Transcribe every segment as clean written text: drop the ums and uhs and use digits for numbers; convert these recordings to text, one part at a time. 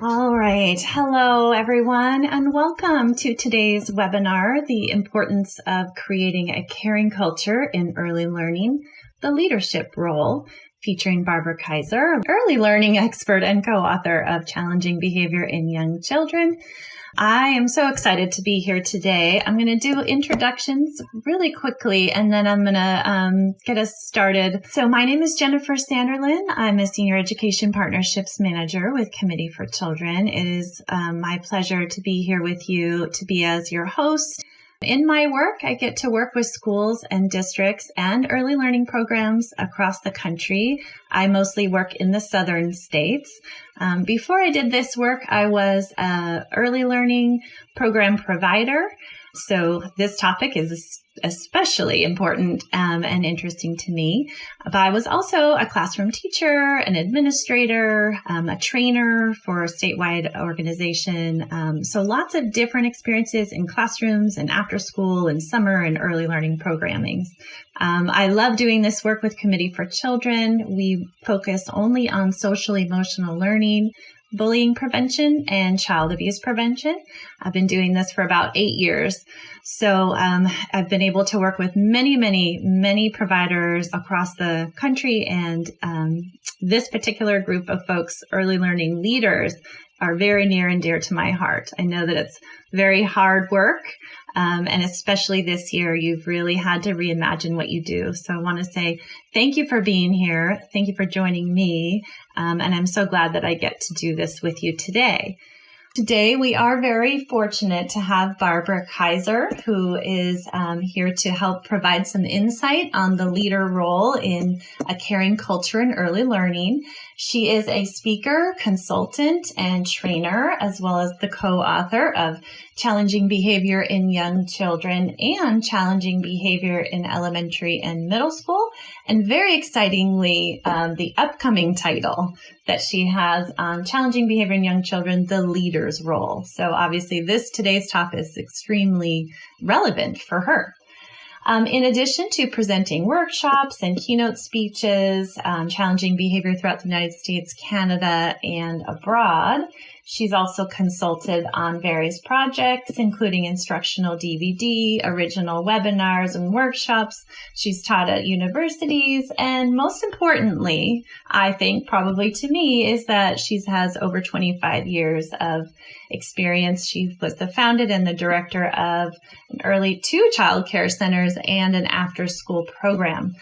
All right. Hello, everyone, and welcome to today's webinar, The Importance of Creating a Caring Culture in Early Learning, the Leadership Role, featuring Barbara Kaiser, early learning expert and co-author of Challenging Behavior in Young Children. I am so excited to be here today. I'm going to do introductions really quickly, and then I'm going to get us started. So my name is Jennifer Sanderson. I'm a Senior Education Partnerships Manager with Committee for Children. It is my pleasure to be here with you, to be as your host. In my work, I get to work with schools and districts and early learning programs across the country. I mostly work in the southern states. Before I did this work, I was an early learning program provider. So this topic is especially important and interesting to me. But I was also a classroom teacher, an administrator, a trainer for a statewide organization. So lots of different experiences in classrooms and after school and summer and early learning programming. I love doing this work with Committee for Children. We focus only on social emotional learning, bullying prevention, and child abuse prevention. I've been doing this for about 8 years. So I've been able to work with many providers across the country. And this particular group of folks, early learning leaders, are very near and dear to my heart. I know that it's very hard work. And especially this year, you've really had to reimagine what you do. So I want to say thank you for being here. Thank you for joining me. And I'm so glad that I get to do this with you today. Today, we are very fortunate to have Barbara Kaiser, who is here to help provide some insight on the leader role in a caring culture in early learning. She is a speaker, consultant, and trainer, as well as the co-author of Challenging Behavior in Young Children and Challenging Behavior in Elementary and Middle School. And very excitingly, the upcoming title that she has on Challenging Behavior in Young Children, the Leader's Role. So obviously today's topic is extremely relevant for her. In addition to presenting workshops and keynote speeches on challenging behavior throughout the United States, Canada, and abroad, she's also consulted on various projects, including instructional DVD, original webinars and workshops. She's taught at universities. And most importantly, I think probably to me, is that she has over 25 years of experience. She was the founder and the director of two child care centers and an after-school program.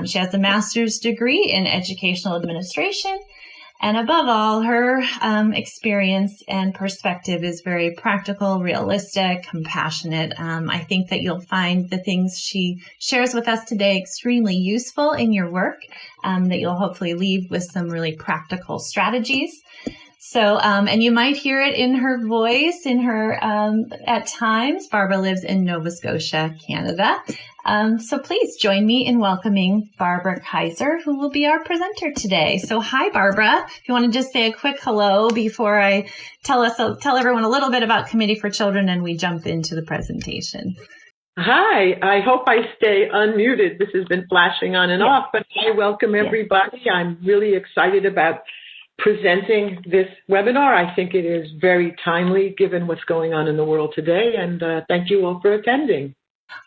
She has a master's degree in educational administration. And above all, her experience and perspective is very practical, realistic, compassionate. I think that you'll find the things she shares with us today extremely useful in your work, that you'll hopefully leave with some really practical strategies. So, and you might hear it in her voice, at times. Barbara lives in Nova Scotia, Canada. So please join me in welcoming Barbara Kaiser, who will be our presenter today. So hi, Barbara. If you want to just say a quick hello before I tell everyone a little bit about Committee for Children and we jump into the presentation. Hi, I hope I stay unmuted. This has been flashing on and off, but I welcome everybody. I'm really excited about presenting this webinar. I think it is very timely given what's going on in the world today, and thank you all for attending.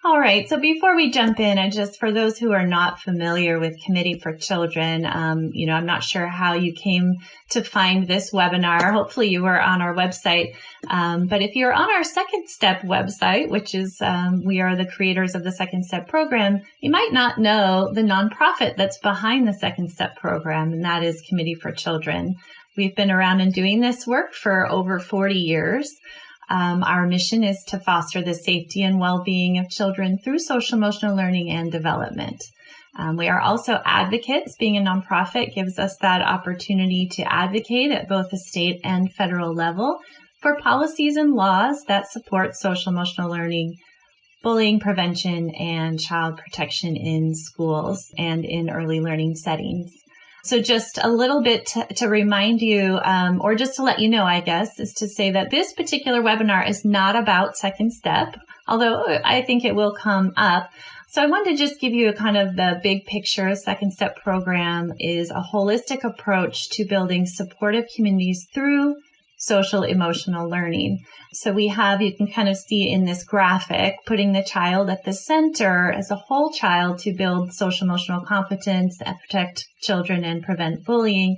All right. So before we jump in, for those who are not familiar with Committee for Children, I'm not sure how you came to find this webinar. Hopefully you were on our website. But if you're on our Second Step website, which is, we are the creators of the Second Step program, you might not know the nonprofit that's behind the Second Step program, and that is Committee for Children. We've been around and doing this work for over 40 years. Our mission is to foster the safety and well-being of children through social emotional learning and development. We are also advocates. Being a nonprofit gives us that opportunity to advocate at both the state and federal level for policies and laws that support social emotional learning, bullying prevention, and child protection in schools and in early learning settings. So just a little bit to remind you, or just to let you know, I guess, is to say that this particular webinar is not about Second Step, although I think it will come up. So I wanted to just give you a kind of the big picture. Second Step program is a holistic approach to building supportive communities through social emotional learning. So you can kind of see in this graphic, putting the child at the center as a whole child to build social emotional competence, protect children, and prevent bullying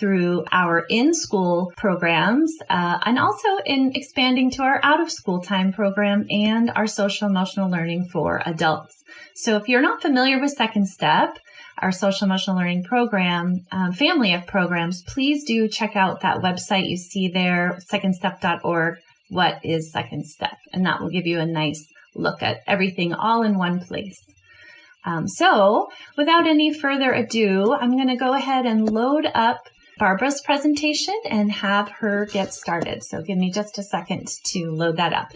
through our in-school programs, and also in expanding to our out-of-school time program and our social emotional learning for adults. So if you're not familiar with Second Step, our social emotional learning program, family of programs, please do check out that website you see there, secondstep.org. What is Second Step? And that will give you a nice look at everything all in one place. So without any further ado, I'm going to go ahead and load up Barbara's presentation and have her get started. So give me just a second to load that up.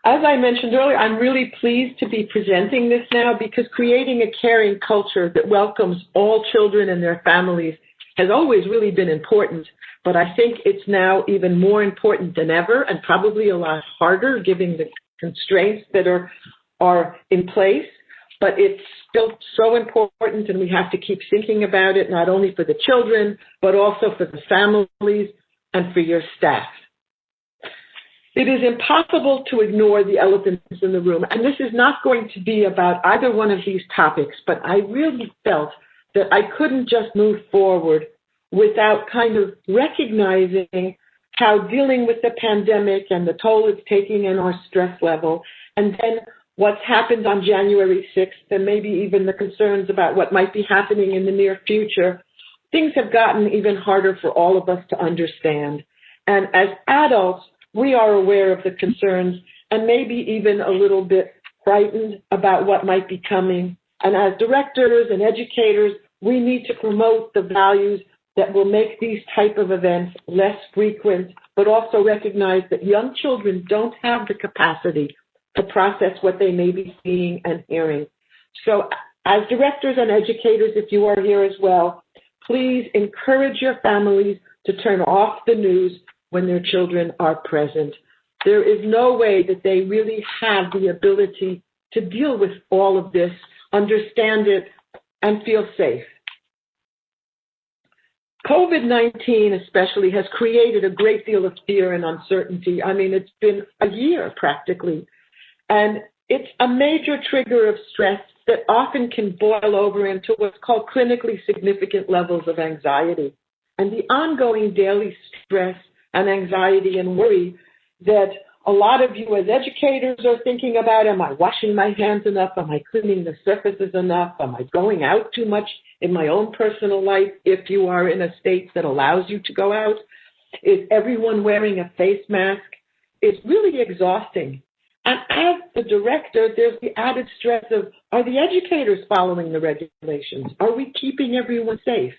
As I mentioned earlier, I'm really pleased to be presenting this now because creating a caring culture that welcomes all children and their families has always really been important, but I think it's now even more important than ever and probably a lot harder given the constraints that are in place. But it's still so important, and we have to keep thinking about it, not only for the children, but also for the families and for your staff. It is impossible to ignore the elephants in the room, and this is not going to be about either one of these topics, but I really felt that I couldn't just move forward without kind of recognizing how dealing with the pandemic and the toll it's taking on our stress level, and then what's happened on January 6th, and maybe even the concerns about what might be happening in the near future, things have gotten even harder for all of us to understand. And as adults, we are aware of the concerns and maybe even a little bit frightened about what might be coming. And as directors and educators, we need to promote the values that will make these type of events less frequent, but also recognize that young children don't have the capacity to process what they may be seeing and hearing. So as directors and educators, if you are here as well, please encourage your families to turn off the news when their children are present. There is no way that they really have the ability to deal with all of this, understand it, and feel safe. COVID-19 especially has created a great deal of fear and uncertainty. I mean, it's been a year practically. And it's a major trigger of stress that often can boil over into what's called clinically significant levels of anxiety. And the ongoing daily stress and anxiety and worry that a lot of you as educators are thinking about, am I washing my hands enough? Am I cleaning the surfaces enough? Am I going out too much in my own personal life if you are in a state that allows you to go out? Is everyone wearing a face mask? It's really exhausting. And as the director, there's the added stress of, are the educators following the regulations? Are we keeping everyone safe?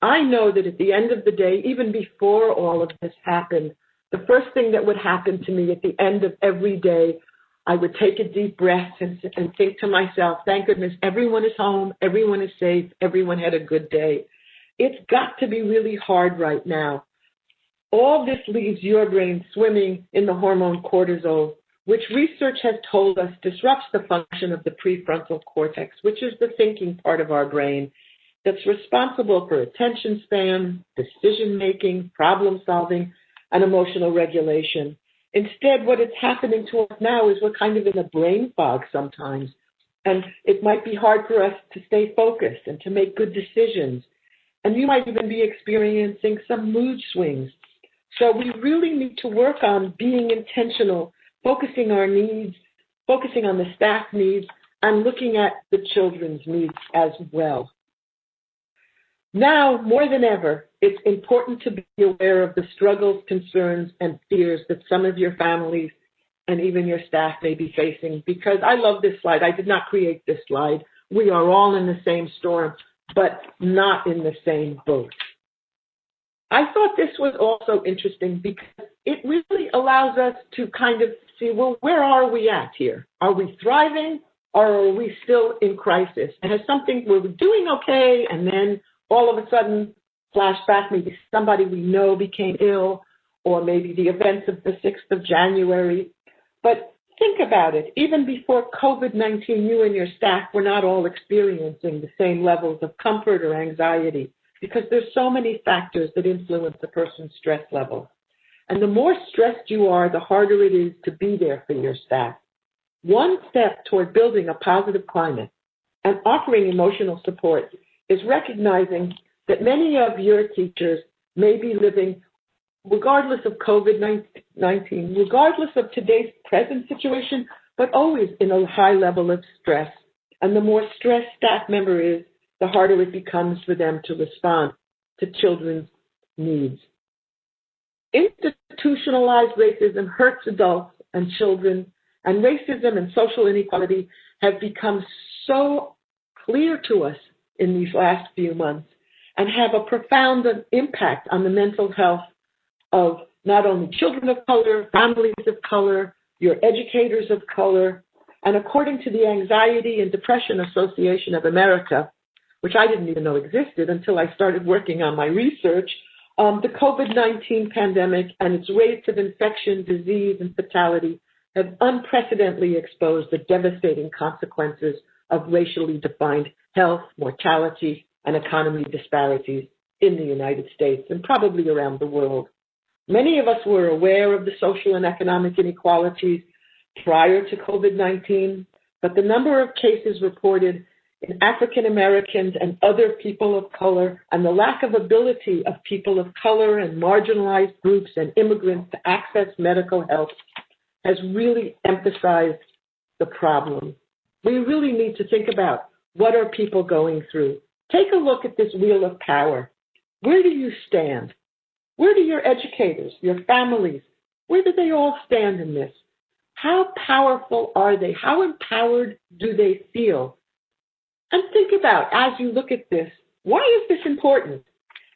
I know that at the end of the day, even before all of this happened, the first thing that would happen to me at the end of every day, I would take a deep breath and think to myself, thank goodness everyone is home, everyone is safe, everyone had a good day. It's got to be really hard right now. All this leaves your brain swimming in the hormone cortisol, which research has told us disrupts the function of the prefrontal cortex, which is the thinking part of our brain that's responsible for attention span, decision-making, problem-solving, and emotional regulation. Instead, what is happening to us now is we're kind of in a brain fog sometimes, and it might be hard for us to stay focused and to make good decisions. And you might even be experiencing some mood swings. So we really need to work on being intentional, focusing our needs, focusing on the staff needs, and looking at the children's needs as well. Now, more than ever, it's important to be aware of the struggles, concerns, and fears that some of your families and even your staff may be facing, because I love this slide. I did not create this slide. We are all in the same storm, but not in the same boat. I thought this was also interesting because it really allows us to kind of see, well, where are we at here? Are we thriving or are we still in crisis? And has something, we're doing okay, and then all of a sudden, flashback, maybe somebody we know became ill, or maybe the events of the 6th of January. But think about it. Even before COVID-19, you and your staff were not all experiencing the same levels of comfort or anxiety, because there's so many factors that influence a person's stress level. And the more stressed you are, the harder it is to be there for your staff. One step toward building a positive climate and offering emotional support is recognizing that many of your teachers may be living, regardless of COVID-19, regardless of today's present situation, but always in a high level of stress. And the more stressed staff member is, the harder it becomes for them to respond to children's needs. Institutionalized racism hurts adults and children, and racism and social inequality have become so clear to us in these last few months and have a profound impact on the mental health of not only children of color, families of color, your educators of color, and according to the Anxiety and Depression Association of America, which I didn't even know existed until I started working on my research, the COVID-19 pandemic and its rates of infection, disease, and fatality have unprecedentedly exposed the devastating consequences of racially defined health, mortality, and economy disparities in the United States and probably around the world. Many of us were aware of the social and economic inequalities prior to COVID-19, but the number of cases reported in African Americans and other people of color and the lack of ability of people of color and marginalized groups and immigrants to access medical health has really emphasized the problem. We really need to think about what are people going through. Take a look at this wheel of power. Where do you stand? Where do your educators, your families, where do they all stand in this? How powerful are they? How empowered do they feel? And think about, as you look at this, why is this important?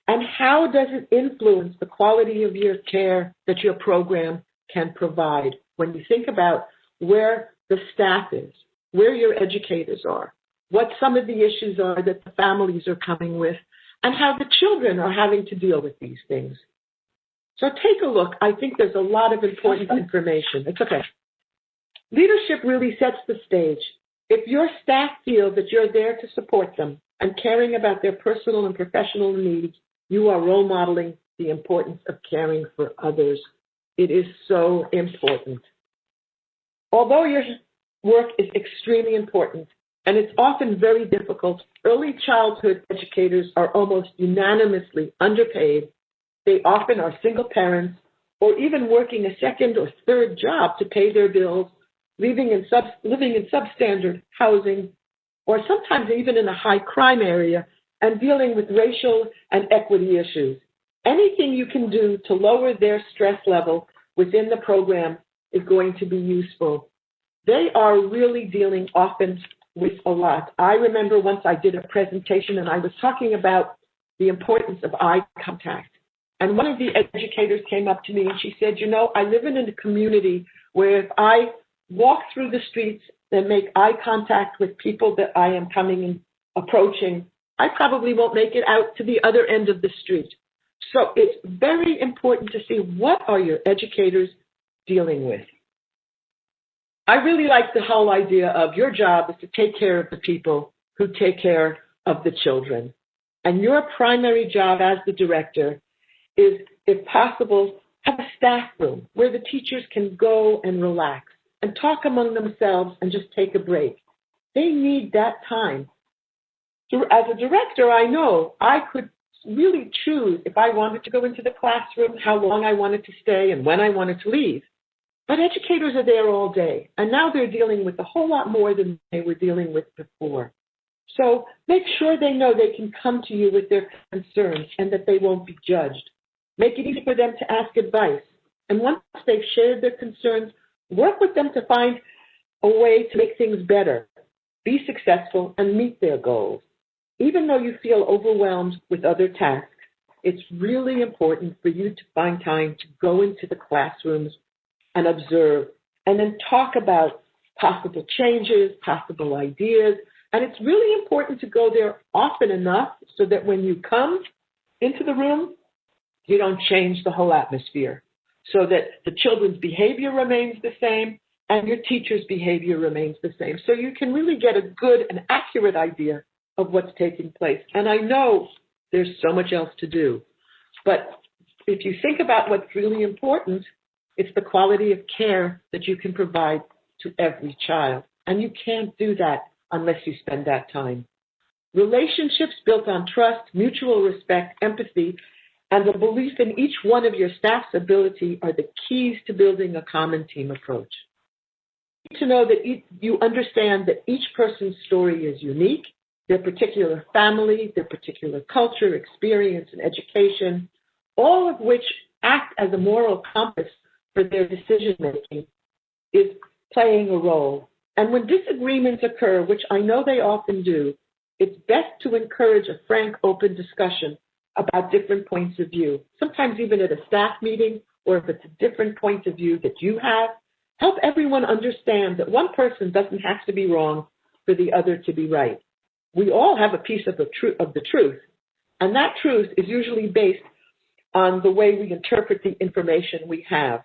And how does it influence the quality of your care that your program can provide when you think about where the staff is, where your educators are, what some of the issues are that the families are coming with, and how the children are having to deal with these things. So take a look. I think there's a lot of important information. It's okay. Leadership really sets the stage. If your staff feel that you're there to support them and caring about their personal and professional needs, you are role modeling the importance of caring for others. It is so important. Although your work is extremely important, and it's often very difficult, early childhood educators are almost unanimously underpaid. They often are single parents or even working a second or third job to pay their bills, living in substandard housing, or sometimes even in a high crime area, and dealing with racial and equity issues. Anything you can do to lower their stress level within the program is going to be useful. They are really dealing often with a lot. I remember once I did a presentation and I was talking about the importance of eye contact. And one of the educators came up to me and she said, you know, I live in a community where if I walk through the streets and make eye contact with people that I am coming and approaching, I probably won't make it out to the other end of the street. So it's very important to see what are your educators dealing with. I really like the whole idea of your job is to take care of the people who take care of the children. And your primary job as the director is, if possible, have a staff room where the teachers can go and relax and talk among themselves and just take a break. They need that time. So as a director, I know I could really choose if I wanted to go into the classroom, how long I wanted to stay, and when I wanted to leave. But educators are there all day, and now they're dealing with a whole lot more than they were dealing with before. So make sure they know they can come to you with their concerns and that they won't be judged. Make it easy for them to ask advice. And once they've shared their concerns, work with them to find a way to make things better, be successful, and meet their goals. Even though you feel overwhelmed with other tasks, it's really important for you to find time to go into the classrooms and observe, and then talk about possible changes, possible ideas. And it's really important to go there often enough so that when you come into the room, you don't change the whole atmosphere, so that the children's behavior remains the same and your teacher's behavior remains the same. So you can really get a good and accurate idea of what's taking place. And I know there's so much else to do, but if you think about what's really important, it's the quality of care that you can provide to every child. And you can't do that unless you spend that time. Relationships built on trust, mutual respect, empathy, and the belief in each one of your staff's ability are the keys to building a common team approach. You need to know that you understand that each person's story is unique, their particular family, their particular culture, experience, and education, all of which act as a moral compass for their decision-making, is playing a role. And when disagreements occur, which I know they often do, it's best to encourage a frank, open discussion about different points of view, sometimes even at a staff meeting, or if it's a different point of view that you have. Help everyone understand that one person doesn't have to be wrong for the other to be right. We all have a piece of the truth, and that truth is usually based on the way we interpret the information we have.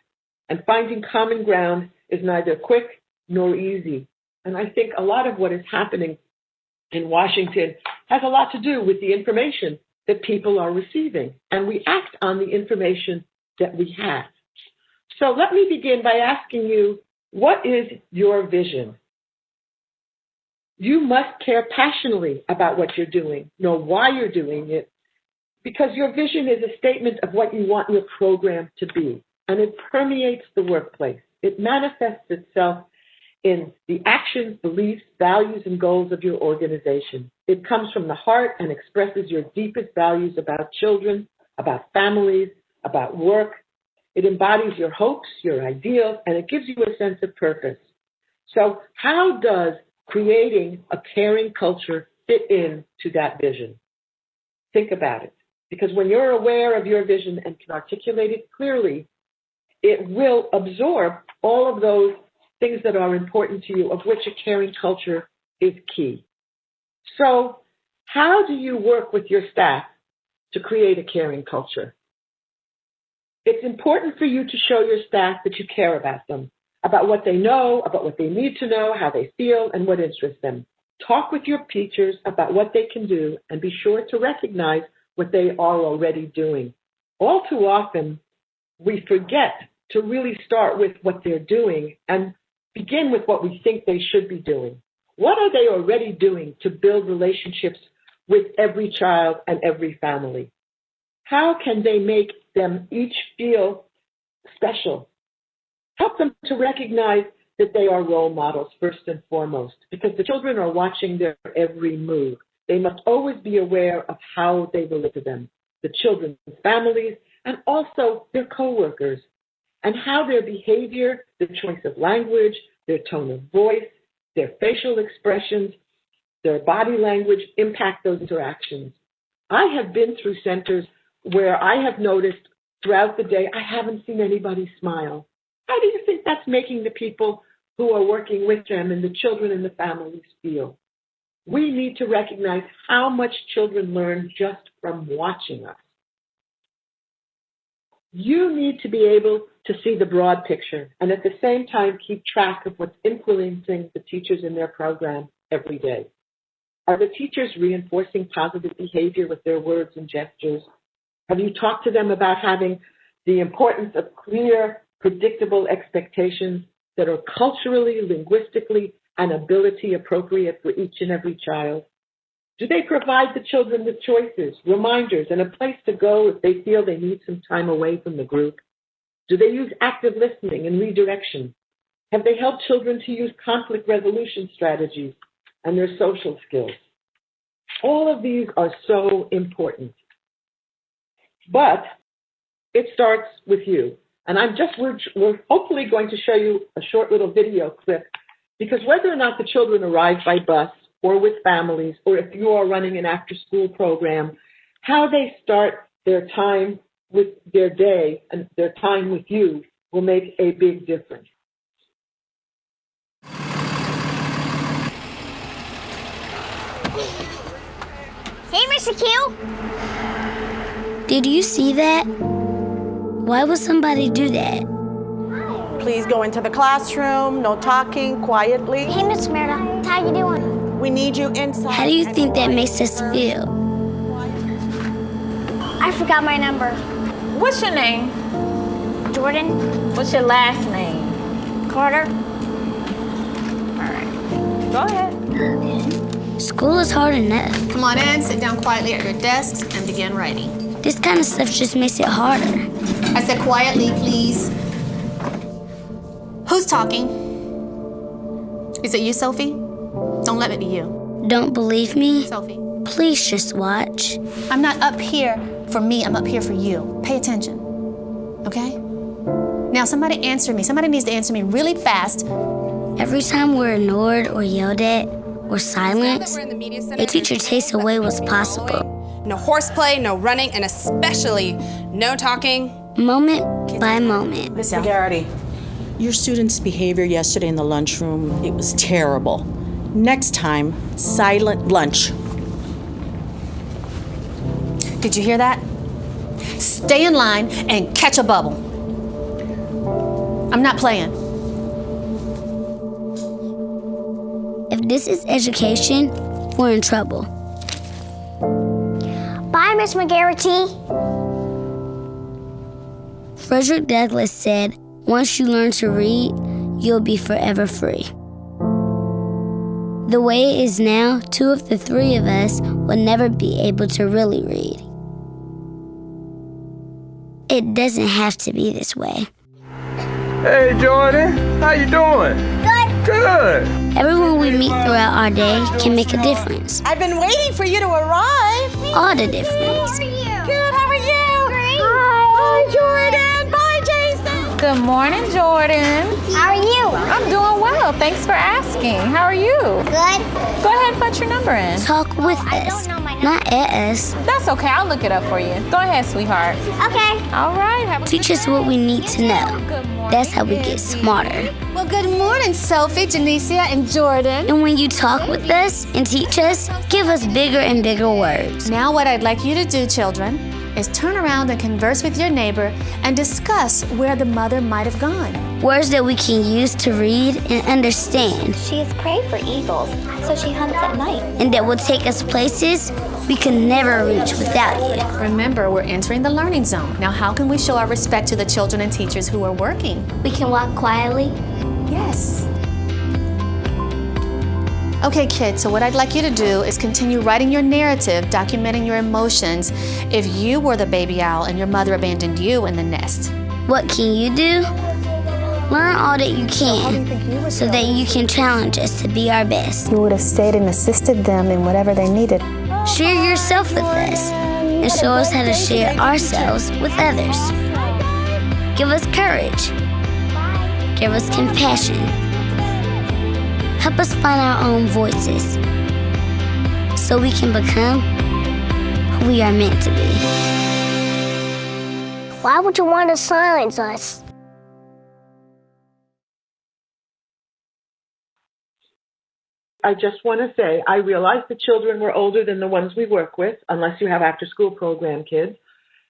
And finding common ground is neither quick nor easy. And I think a lot of what is happening in Washington has a lot to do with the information that people are receiving, and we act on the information that we have. So let me begin by asking you, what is your vision? You must care passionately about what you're doing, know why you're doing it, because your vision is a statement of what you want your program to be, and it permeates the workplace. It manifests itself in the actions, beliefs, values, and goals of your organization. It comes from the heart and expresses your deepest values about children, about families, about work. It embodies your hopes, your ideals, and it gives you a sense of purpose. So how does creating a caring culture fit into that vision? Think about it. Because when you're aware of your vision and can articulate it clearly, it will absorb all of those things that are important to you, of which a caring culture is key. So how do you work with your staff to create a caring culture? It's important for you to show your staff that you care about them, about what they know, about what they need to know, how they feel, and what interests them. Talk with your teachers about what they can do, and be sure to recognize what they are already doing. All too often, we forget to really start with what they're doing and begin with what we think they should be doing. What are they already doing to build relationships with every child and every family? How can they make them each feel special? Help them to recognize that they are role models first and foremost, because the children are watching their every move. They must always be aware of how they relate to them, the children's families, and also their coworkers, and how their behavior, their choice of language, their tone of voice, their facial expressions, their body language impact those interactions. I have been through centers where I have noticed throughout the day, I haven't seen anybody smile. How do you think that's making the people who are working with them and the children and the families feel? We need to recognize how much children learn just from watching us. You need to be able to see the broad picture and at the same time keep track of what's influencing the teachers in their program every day. Are the teachers reinforcing positive behavior with their words and gestures? Have you talked to them about having the importance of clear, predictable expectations that are culturally, linguistically, and ability appropriate for each and every child? Do they provide the children with choices, reminders, and a place to go if they feel they need some time away from the group? Do they use active listening and redirection? Have they helped children to use conflict resolution strategies and their social skills? All of these are so important. But it starts with you. And we're hopefully going to show you a short little video clip, because whether or not the children arrive by bus or with families, or if you are running an after-school program, how they start their time with their day and their time with you will make a big difference. Hey, Mr. Q. Did you see that? Why would somebody do that? Please go into the classroom, no talking, quietly. Hey, Miss Merida, how you doing? We need you inside. How do you think that makes us feel? I forgot my number. What's your name? Jordan. What's your last name? Carter. All right. Go ahead. School is hard enough. Come on in, sit down quietly at your desks, and begin writing. This kind of stuff just makes it harder. I said quietly, please. Who's talking? Is it you, Sophie? Don't let it be you. Don't believe me? Sophie. Please just watch. I'm not up here for me, I'm up here for you. Pay attention, okay? Now somebody answer me. Somebody needs to answer me really fast. Every time we're ignored or yelled at or silenced, a teacher takes away what's possible. No horseplay, no running, and especially no talking. Moment by moment. Miss McGarity, your student's behavior yesterday in the lunchroom, it was terrible. Next time, silent lunch. Did you hear that? Stay in line and catch a bubble. I'm not playing. If this is education, we're in trouble. Bye, Miss McGarity. Frederick Douglass said, once you learn to read, you'll be forever free. The way it is now, 2 of the 3 of us will never be able to really read. It doesn't have to be this way. Hey, Jordan. How you doing? Good. Everyone we meet throughout our day can make a difference. I've been waiting for you to arrive. All the difference. Good, how are you? Hi, Jordan. Bye, Jason. Good morning, Jordan. How are you? I'm doing well. Thanks for asking. How are you? Good. Go ahead and put your number in. Talk with us, not at us. That's okay. I'll look it up for you. Go ahead, sweetheart. Okay. All right. Have a Teach us what we need to know. That's how we get smarter. Well, good morning, Sophie, Janicia, and Jordan. And when you talk with us and teach us, give us bigger and bigger words. Now what I'd like you to do, children, is turn around and converse with your neighbor and discuss where the mother might have gone. Words that we can use to read and understand. She is prey for eagles, so she hunts at night. And that will take us places we could never reach without you. Remember, we're entering the learning zone. Now, how can we show our respect to the children and teachers who are working? We can walk quietly. Yes. Okay, kids, so what I'd like you to do is continue writing your narrative, documenting your emotions if you were the baby owl and your mother abandoned you in the nest. What can you do? Learn all that you can so that you can challenge us to be our best. You would have stayed and assisted them in whatever they needed. Share yourself with us and show us how to share ourselves with others. Give us courage. Give us compassion. Help us find our own voices so we can become who we are meant to be. Why would you want to silence us? I just want to say, I realize the children were older than the ones we work with, unless you have after-school program kids.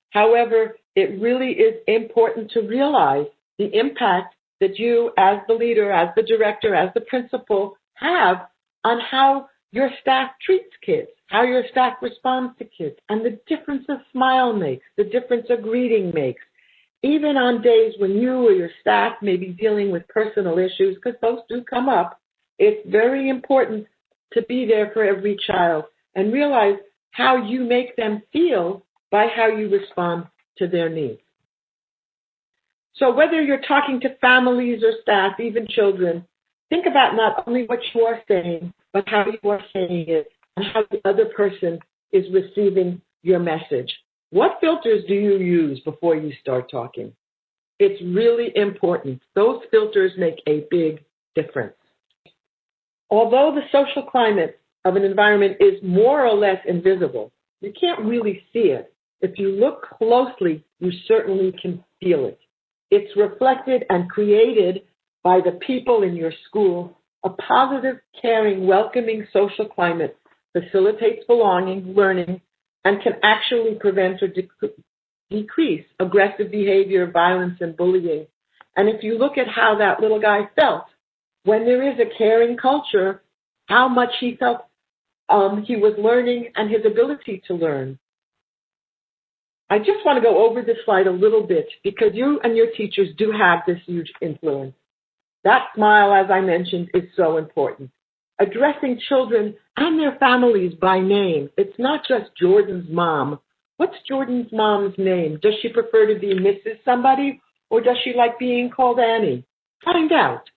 However, it really is important to realize the impact that you, as the leader, as the director, as the principal, have on how your staff treats kids, how your staff responds to kids, and the difference a smile makes, the difference a greeting makes. Even on days when you or your staff may be dealing with personal issues, because those do come up, it's very important to be there for every child and realize how you make them feel by how you respond to their needs. So whether you're talking to families or staff, even children, think about not only what you are saying, but how you are saying it and how the other person is receiving your message. What filters do you use before you start talking? It's really important. Those filters make a big difference. Although the social climate of an environment is more or less invisible, you can't really see it. If you look closely, you certainly can feel it. It's reflected and created by the people in your school. A positive, caring, welcoming social climate facilitates belonging, learning, and can actually prevent or decrease aggressive behavior, violence, and bullying. And if you look at how that little guy felt, when there is a caring culture, how much he felt he was learning and his ability to learn. I just want to go over this slide a little bit because you and your teachers do have this huge influence. That smile, as I mentioned, is so important. Addressing children and their families by name. It's not just Jordan's mom. What's Jordan's mom's name? Does she prefer to be Mrs. somebody, or does she like being called Annie? Find out.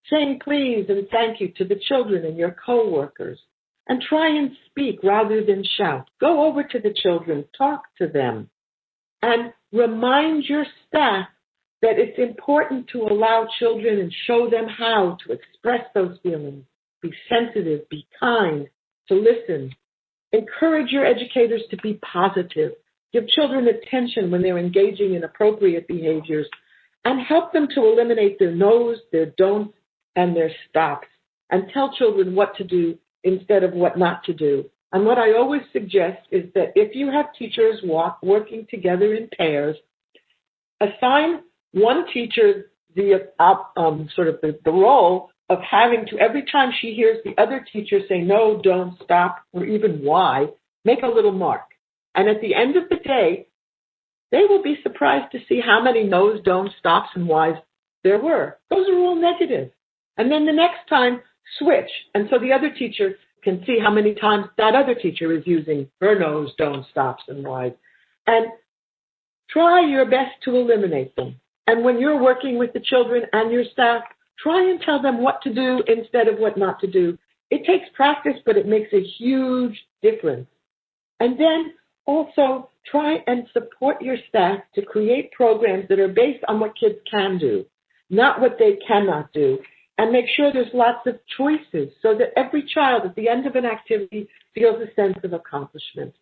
Saying please and thank you to the children and your coworkers. And try and speak rather than shout. Go over to the children, talk to them. And remind your staff that it's important to allow children and show them how to express those feelings. Be sensitive, be kind, to listen. Encourage your educators to be positive. Give children attention when they're engaging in appropriate behaviors, and help them to eliminate their no's, their don'ts, and their stops, and tell children what to do instead of what not to do. And what I always suggest is that if you have teachers working together in pairs, assign one teacher the role of having to, every time she hears the other teacher say no, don't, stop, or even why, make a little mark. And at the end of the day, they will be surprised to see how many no's, don'ts, stops, and whys there were. Those are all negative. And then the next time, switch. And so the other teacher can see how many times that other teacher is using her no's, don'ts, stops, and whys. And try your best to eliminate them. And when you're working with the children and your staff, try and tell them what to do instead of what not to do. It takes practice, but it makes a huge difference. And then also try and support your staff to create programs that are based on what kids can do, not what they cannot do. And make sure there's lots of choices so that every child at the end of an activity feels a sense of accomplishment.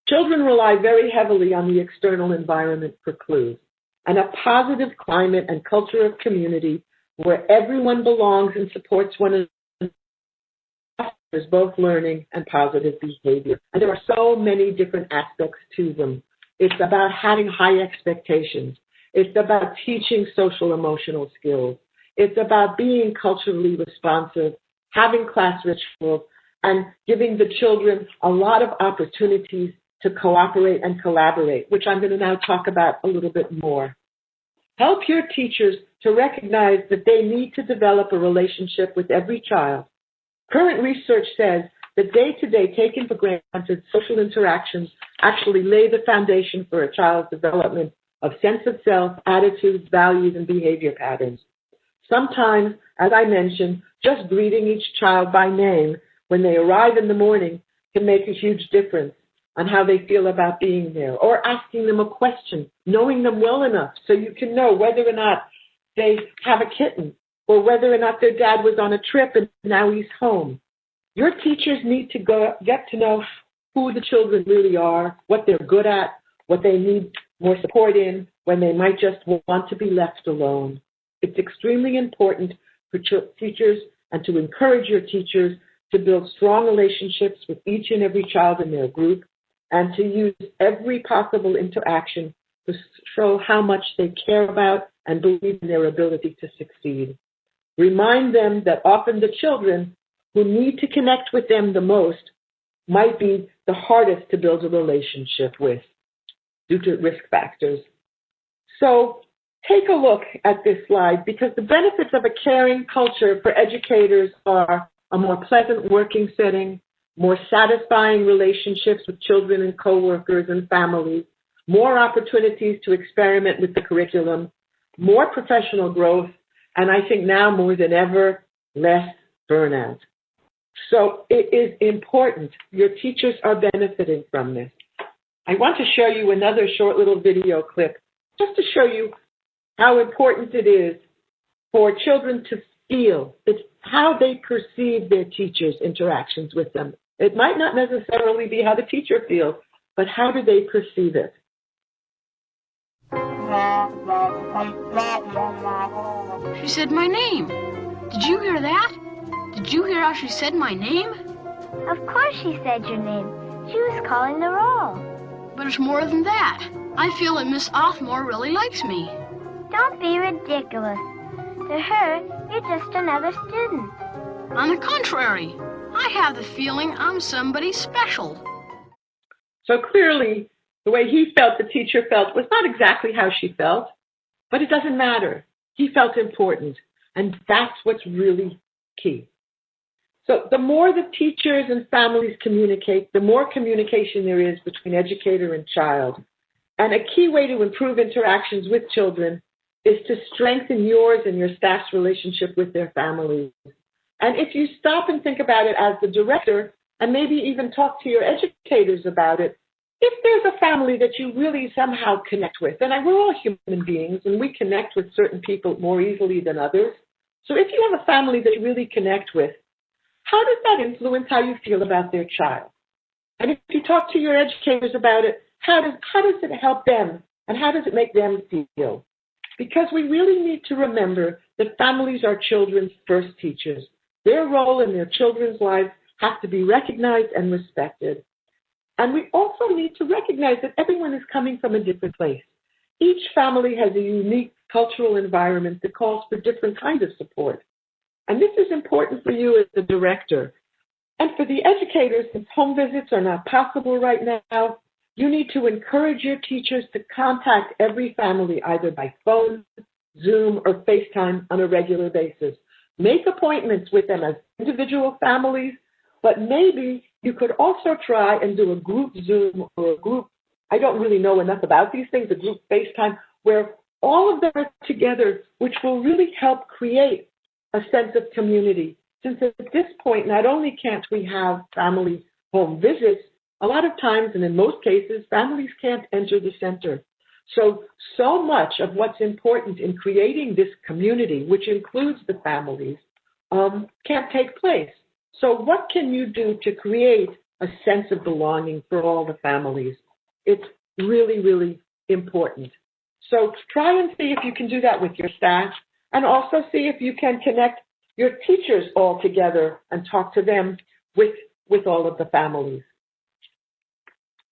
Children rely very heavily on the external environment for clues, and a positive climate and culture of community where everyone belongs and supports one another is both learning and positive behavior. And there are so many different aspects to them. It's about having high expectations. It's about teaching social emotional skills. It's about being culturally responsive, having class rituals, and giving the children a lot of opportunities to cooperate and collaborate, which I'm going to now talk about a little bit more. Help your teachers to recognize that they need to develop a relationship with every child. Current research says that day-to-day taken for granted social interactions actually lay the foundation for a child's development of sense of self, attitudes, values, and behavior patterns. Sometimes, as I mentioned, just greeting each child by name when they arrive in the morning can make a huge difference on how they feel about being there, or asking them a question, knowing them well enough so you can know whether or not they have a kitten, or whether or not their dad was on a trip and now he's home. Your teachers need to get to know who the children really are, what they're good at, what they need more support in, when they might just want to be left alone. It's extremely important for teachers and to encourage your teachers to build strong relationships with each and every child in their group, and to use every possible interaction to show how much they care about and believe in their ability to succeed. Remind them that often the children who need to connect with them the most might be the hardest to build a relationship with due to risk factors. So take a look at this slide, because the benefits of a caring culture for educators are a more pleasant working setting, more satisfying relationships with children and coworkers and families, more opportunities to experiment with the curriculum, more professional growth, and I think now more than ever, less burnout. So it is important. Your teachers are benefiting from this. I want to show you another short little video clip just to show you how important it is for children to feel. It's how they perceive their teachers' interactions with them. It might not necessarily be how the teacher feels, but how do they perceive it? She said my name. Did you hear that? Did you hear how she said my name? Of course she said your name. She was calling the roll. But it's more than that. I feel that Miss Othmore really likes me. Don't be ridiculous. To her, you're just another student. On the contrary, I have the feeling I'm somebody special. So clearly, The way he felt, the teacher felt, was not exactly how she felt, but it doesn't matter. He felt important, and that's what's really key. So the more the teachers and families communicate, the more communication there is between educator and child. And a key way to improve interactions with children is to strengthen yours and your staff's relationship with their families. And if you stop and think about it as the director, and maybe even talk to your educators about it, if there's a family that you really somehow connect with, and we're all human beings, and we connect with certain people more easily than others. So if you have a family that you really connect with, how does that influence how you feel about their child? And if you talk to your educators about it, how does it help them, and how does it make them feel? Because we really need to remember that families are children's first teachers. Their role in their children's lives has to be recognized and respected. And we also need to recognize that everyone is coming from a different place. Each family has a unique cultural environment that calls for different kinds of support. And this is important for you as the director. And for the educators, since home visits are not possible right now, you need to encourage your teachers to contact every family either by phone, Zoom, or FaceTime on a regular basis. Make appointments with them as individual families, but maybe you could also try and do a group Zoom or a group, I don't really know enough about these things, a group FaceTime, where all of them are together, which will really help create a sense of community. Since at this point, not only can't we have family home visits, a lot of times, and in most cases, families can't enter the center. So much of what's important in creating this community, which includes the families, can't take place. So what can you do to create a sense of belonging for all the families? It's really, really important. So try and see if you can do that with your staff, and also see if you can connect your teachers all together and talk to them with all of the families.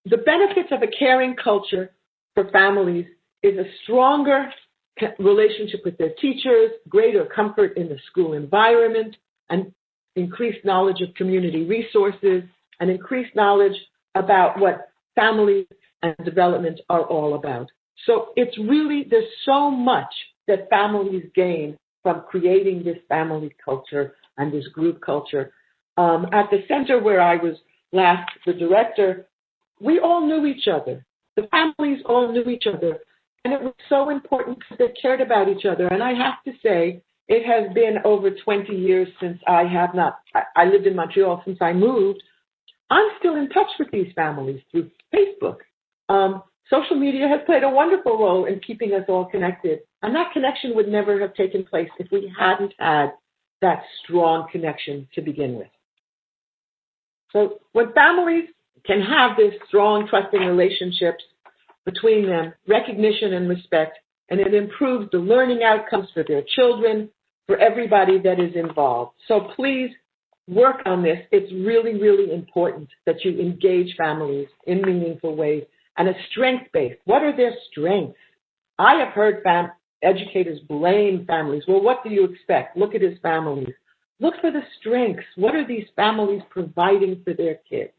The benefits of a caring culture for families is a stronger relationship with their teachers, greater comfort in the school environment, and increased knowledge of community resources, and increased knowledge about what family and development are all about. So it's really, there's so much that families gain from creating this family culture and this group culture. At the center where I was last the director, we all knew each other. The families all knew each other. And it was so important because they cared about each other. And I have to say, it has been over 20 years since I lived in Montreal since I moved. I'm still in touch with these families through Facebook. Social media has played a wonderful role in keeping us all connected. And that connection would never have taken place if we hadn't had that strong connection to begin with. So when families can have this strong, trusting relationships between them, recognition and respect, and it improves the learning outcomes for their children, for everybody that is involved. So please work on this. It's really, really important that you engage families in meaningful ways. And a strength-based. What are their strengths? I have heard educators blame families. Well, what do you expect? Look at his families. Look for the strengths. What are these families providing for their kids?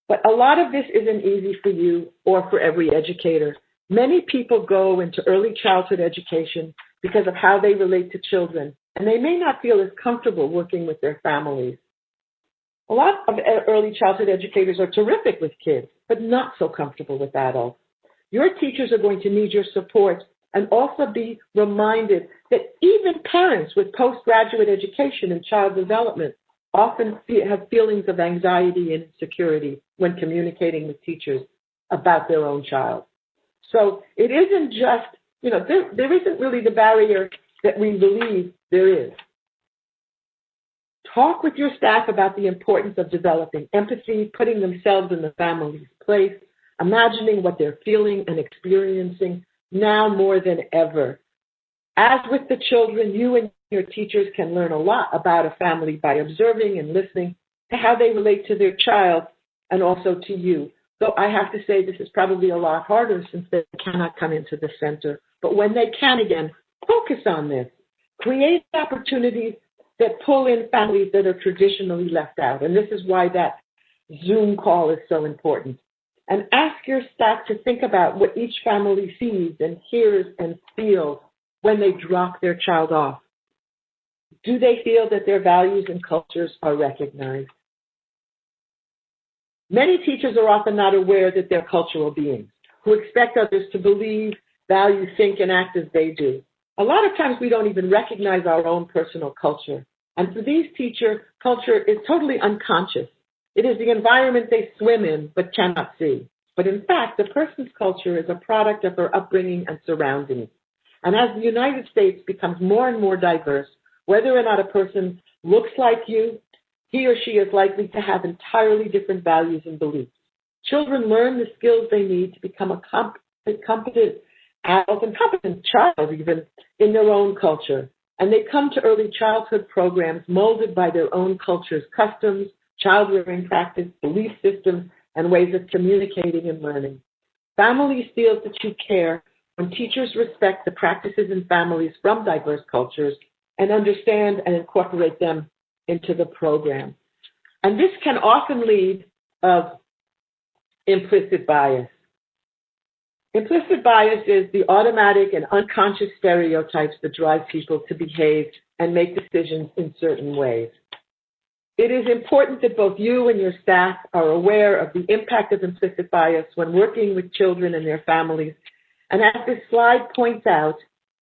But a lot of this isn't easy for you or for every educator. Many people go into early childhood education because of how they relate to children, and they may not feel as comfortable working with their families. A lot of early childhood educators are terrific with kids, but not so comfortable with adults. Your teachers are going to need your support, and also be reminded that even parents with postgraduate education in child development often have feelings of anxiety and insecurity when communicating with teachers about their own child. So it isn't just, there isn't really the barrier that we believe there is. Talk with your staff about the importance of developing empathy, putting themselves in the family's place, imagining what they're feeling and experiencing now more than ever. As with the children, you and your teachers can learn a lot about a family by observing and listening to how they relate to their child and also to you. Though I have to say this is probably a lot harder since they cannot come into the center. But when they can again, focus on this. Create opportunities that pull in families that are traditionally left out. And this is why that Zoom call is so important. and ask your staff to think about what each family sees and hears and feels when they drop their child off. Do they feel that their values and cultures are recognized? Many teachers are often not aware that they're cultural beings who expect others to believe, value, think, and act as they do. A lot of times we don't even recognize our own personal culture. And for these teachers, culture is totally unconscious. It is the environment they swim in but cannot see. But in fact, a person's culture is a product of her upbringing and surroundings. And as the United States becomes more and more diverse, whether or not a person looks like you, he or she is likely to have entirely different values and beliefs. Children learn the skills they need to become a competent adult and competent child even in their own culture. And they come to early childhood programs molded by their own culture's customs, child-rearing practice, belief systems, and ways of communicating and learning. Families feel that you care when teachers respect the practices in families from diverse cultures and understand and incorporate them into the program. And this can often lead of implicit bias. Implicit bias is the automatic and unconscious stereotypes that drive people to behave and make decisions in certain ways. It is important that both you and your staff are aware of the impact of implicit bias when working with children and their families. And as this slide points out,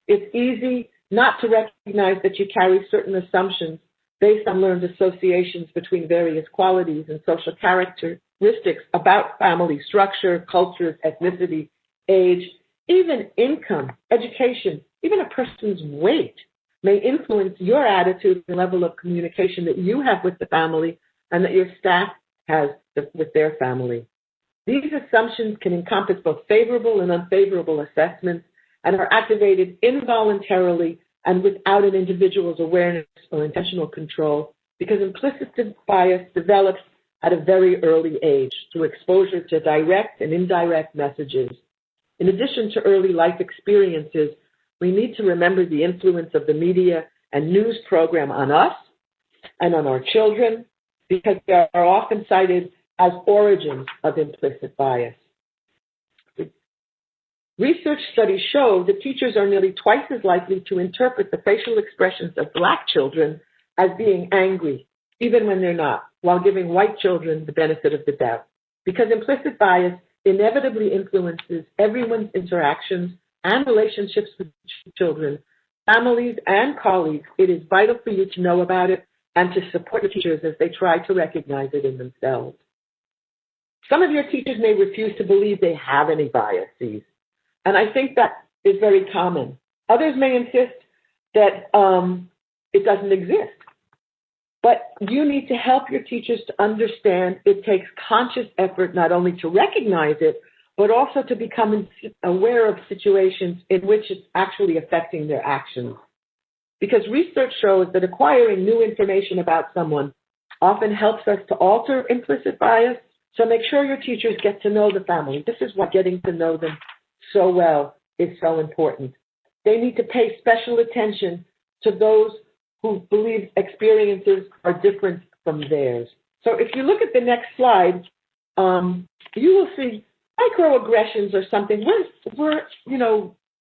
it's easy not to recognize that you carry certain assumptions based on learned associations between various qualities and social characteristics about family structure, cultures, ethnicity, age, even income, education, even a person's weight may influence your attitude and level of communication that you have with the family and that your staff has with their family. These assumptions can encompass both favorable and unfavorable assessments and are activated involuntarily and without an individual's awareness or intentional control because implicit bias develops at a very early age through exposure to direct and indirect messages. In addition to early life experiences, we need to remember the influence of the media and news program on us and on our children because they are often cited as origins of implicit bias. Research studies show that teachers are nearly twice as likely to interpret the facial expressions of Black children as being angry, even when they're not, while giving white children the benefit of the doubt. Because implicit bias inevitably influences everyone's interactions and relationships with children, families, and colleagues, it is vital for you to know about it and to support the teachers as they try to recognize it in themselves. Some of your teachers may refuse to believe they have any biases, and I think that is very common. Others may insist that it doesn't exist. But you need to help your teachers to understand it takes conscious effort not only to recognize it, but also to become aware of situations in which it's actually affecting their actions. Because research shows that acquiring new information about someone often helps us to alter implicit bias. So make sure your teachers get to know the family. This is why getting to know them so well is so important. They need to pay special attention to those who believe experiences are different from theirs. So if you look at the next slide, you will see microaggressions are something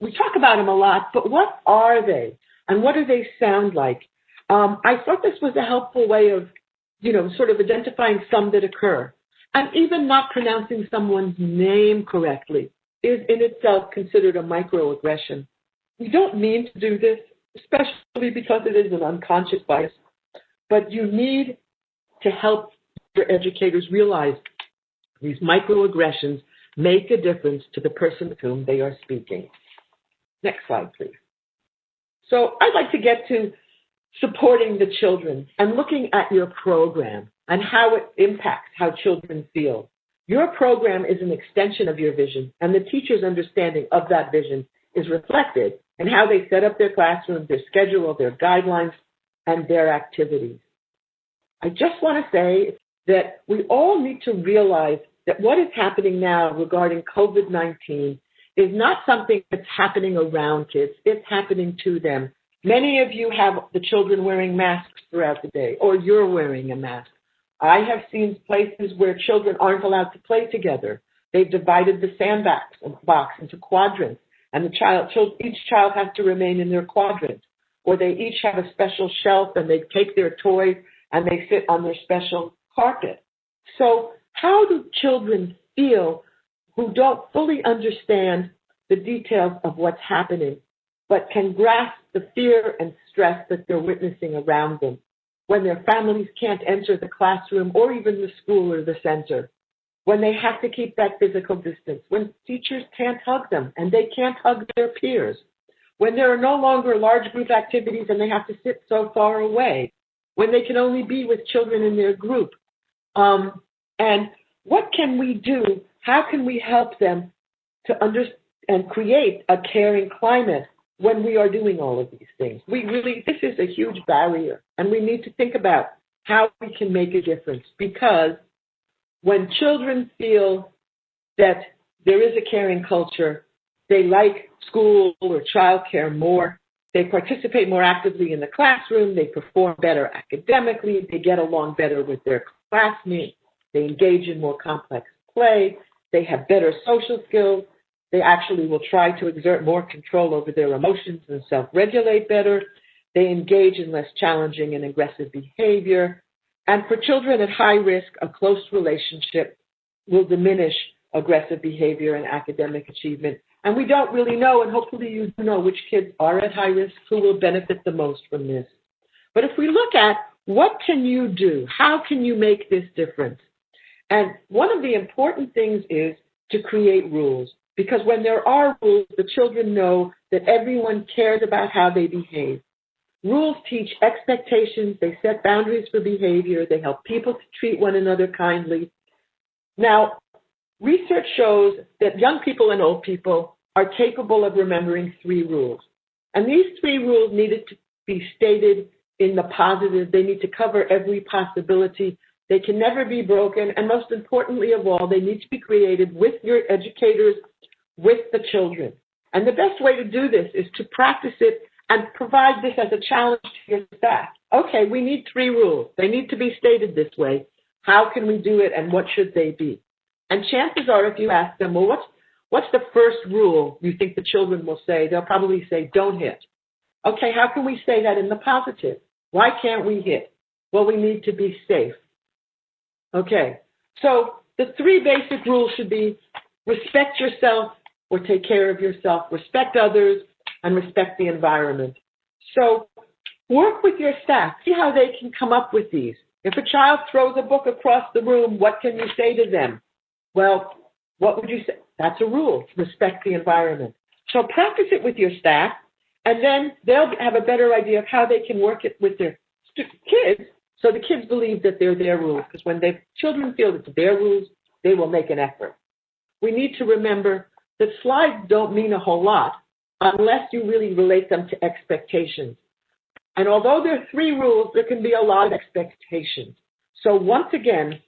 we talk about them a lot, but what are they? And what do they sound like? I thought this was a helpful way of, sort of identifying some that occur. And even not pronouncing someone's name correctly is in itself considered a microaggression. We don't mean to do this, especially because it is an unconscious bias, but you need to help your educators realize these microaggressions make a difference to the person with whom they are speaking. Next slide, please. So I'd like to get to supporting the children and looking at your program and how it impacts how children feel. Your program is an extension of your vision, and the teacher's understanding of that vision is reflected in how they set up their classroom, their schedule, their guidelines, and their activities. I just want to say that we all need to realize that what is happening now regarding COVID-19 is not something that's happening around kids. It's happening to them. Many of you have the children wearing masks throughout the day, or you're wearing a mask. I have seen places where children aren't allowed to play together They've divided the sandbox into quadrants, and each child has to remain in their quadrant. Or they each have a special shelf, and they take their toys and they sit on their special carpet. So how do children feel who don't fully understand the details of what's happening, but can grasp the fear and stress that they're witnessing around them when their families can't enter the classroom or even the school or the center, when they have to keep that physical distance, when teachers can't hug them and they can't hug their peers, when there are no longer large group activities and they have to sit so far away, when they can only be with children in their group. And what can we do? How can we help them to understand and create a caring climate when we are doing all of these things? This is a huge barrier, and we need to think about how we can make a difference, because when children feel that there is a caring culture, they like school or childcare more, they participate more actively in the classroom, they perform better academically, they get along better with their classmates, they engage in more complex play, they have better social skills, they actually will try to exert more control over their emotions and self-regulate better, they engage in less challenging and aggressive behavior, and for children at high risk, a close relationship will diminish aggressive behavior and academic achievement. And we don't really know, and hopefully you do know which kids are at high risk, who will benefit the most from this. But if we look at what can you do, how can you make this difference? And one of the important things is to create rules, because when there are rules, the children know that everyone cares about how they behave. Rules teach expectations, they set boundaries for behavior, they help people to treat one another kindly. Now, research shows that young people and old people are capable of remembering 3 rules. And these 3 rules needed to be stated in the positive. They need to cover every possibility. They can never be broken. And most importantly of all, they need to be created with your educators, with the children. And the best way to do this is to practice it and provide this as a challenge to your staff. Okay, we need 3 rules. They need to be stated this way. How can we do it, and what should they be? And chances are, if you ask them, well, what's the first rule you think the children will say? They'll probably say, don't hit. Okay, how can we say that in the positive? Why can't we hit? Well, we need to be safe. Okay, so the 3 basic rules should be respect yourself or take care of yourself, respect others, and respect the environment. So work with your staff. See how they can come up with these. If a child throws a book across the room, what can you say to them? Well, what would you say? That's a rule, respect the environment. So practice it with your staff, and then they'll have a better idea of how they can work it with their kids, so the kids believe that they're their rules, because when children feel it's their rules, they will make an effort. We need to remember that slides don't mean a whole lot unless you really relate them to expectations. And although there are 3 rules, there can be a lot of expectations. So once again,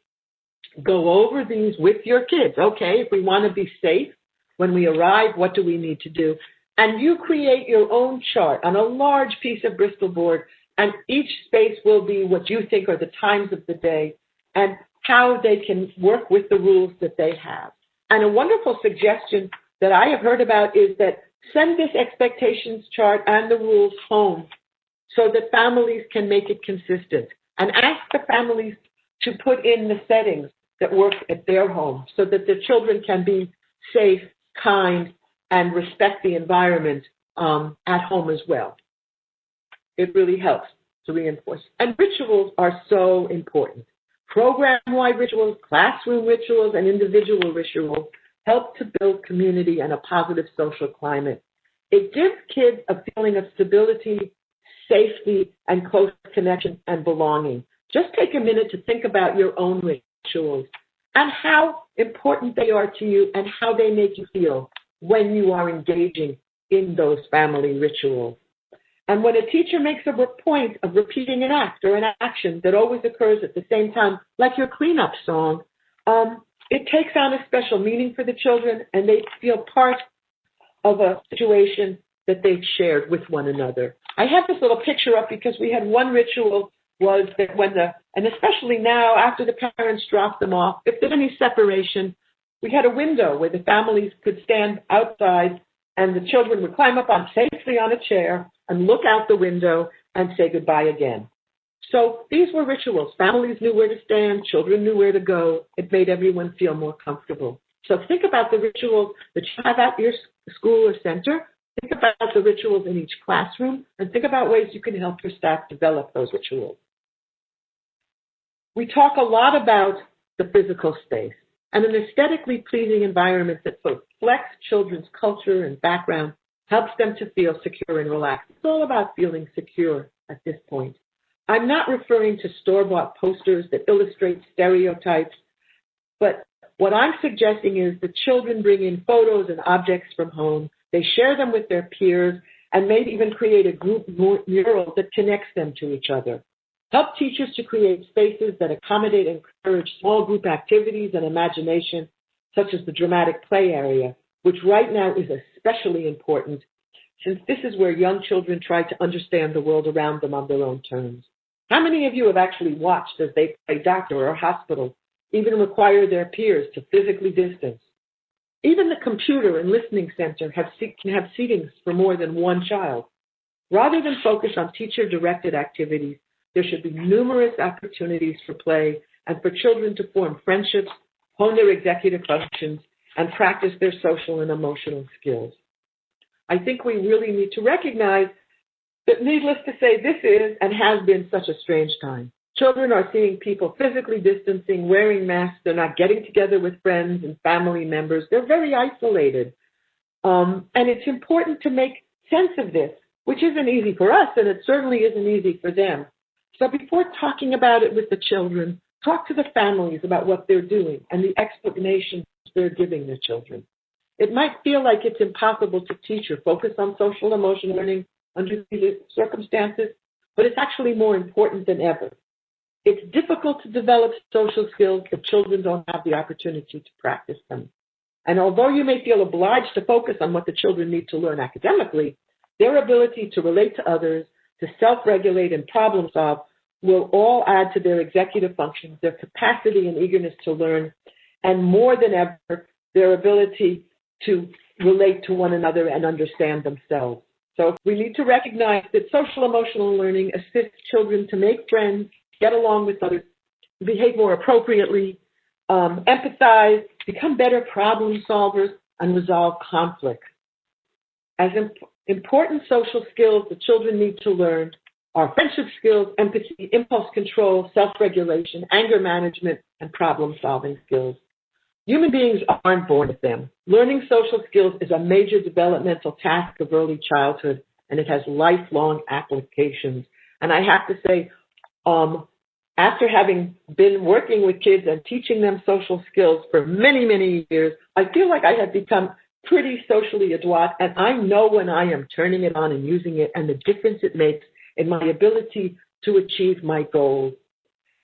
go over these with your kids. Okay, if we want to be safe when we arrive, what do we need to do? And you create your own chart on a large piece of Bristol board, and each space will be what you think are the times of the day and how they can work with the rules that they have. And a wonderful suggestion that I have heard about is that send this expectations chart and the rules home so that families can make it consistent. And ask the families to put in the settings that work at their home so that the children can be safe, kind, and respect the environment at home as well. It really helps to reinforce. And rituals are so important. Program-wide rituals, classroom rituals, and individual rituals help to build community and a positive social climate. It gives kids a feeling of stability, safety, and close connection and belonging. Just take a minute to think about your own rituals and how important they are to you and how they make you feel when you are engaging in those family rituals. And when a teacher makes a point of repeating an act or an action that always occurs at the same time, like your cleanup song, it takes on a special meaning for the children, and they feel part of a situation that they've shared with one another. I have this little picture up because we had one ritual was that and especially now after the parents drop them off, if there's any separation, We had a window where the families could stand outside and the children would climb up safely on a chair and look out the window and say goodbye again. So these were rituals. Families knew where to stand, children knew where to go. It made everyone feel more comfortable. So think about the rituals that you have at your school or center. Think about the rituals in each classroom, and think about ways you can help your staff develop those rituals. We talk a lot about the physical space and an aesthetically pleasing environment that reflects children's culture and background, helps them to feel secure and relaxed. It's all about feeling secure at this point. I'm not referring to store-bought posters that illustrate stereotypes, but what I'm suggesting is that children bring in photos and objects from home. They share them with their peers and maybe even create a group mural that connects them to each other. Help teachers to create spaces that accommodate and encourage small group activities and imagination, such as the dramatic play area, which right now is especially important since this is where young children try to understand the world around them on their own terms. How many of you have actually watched as they play doctor or hospital, even require their peers to physically distance? Even the computer and listening center can have seatings for more than one child. Rather than focus on teacher-directed activities, there should be numerous opportunities for play and for children to form friendships, hone their executive functions, and practice their social and emotional skills. I think we really need to recognize that, needless to say, this is and has been such a strange time. Children are seeing people physically distancing, wearing masks. They're not getting together with friends and family members. They're very isolated. And it's important to make sense of this, which isn't easy for us, and it certainly isn't easy for them. So before talking about it with the children, talk to the families about what they're doing and the explanations they're giving their children. It might feel like it's impossible to teach or focus on social emotional learning under these circumstances, but it's actually more important than ever. It's difficult to develop social skills if children don't have the opportunity to practice them. And although you may feel obliged to focus on what the children need to learn academically, their ability to relate to others, to self-regulate and problem solve will all add to their executive functions, their capacity and eagerness to learn, and more than ever, their ability to relate to one another and understand themselves. So we need to recognize that social emotional learning assists children to make friends, get along with others, behave more appropriately, empathize, become better problem solvers, and resolve conflict. As important social skills that children need to learn are friendship skills, empathy, impulse control, self-regulation, anger management, and problem-solving skills. Human beings aren't born with them. Learning social skills is a major developmental task of early childhood, and it has lifelong applications. And I have to say, after having been working with kids and teaching them social skills for many, many years, I feel like I have become pretty socially adroit, and I know when I am turning it on and using it and the difference it makes in my ability to achieve my goals.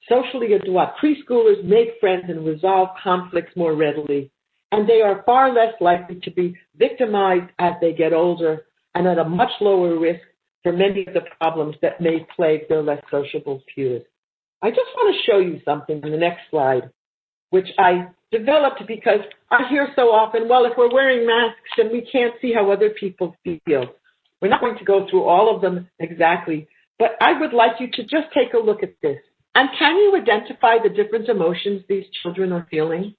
Socially adroit preschoolers make friends and resolve conflicts more readily, and they are far less likely to be victimized as they get older and at a much lower risk for many of the problems that may plague their less sociable peers. I just want to show you something in the next slide, which I developed because I hear so often, well, if we're wearing masks, then we can't see how other people feel. We're not going to go through all of them exactly, but I would like you to just take a look at this. And can you identify the different emotions these children are feeling?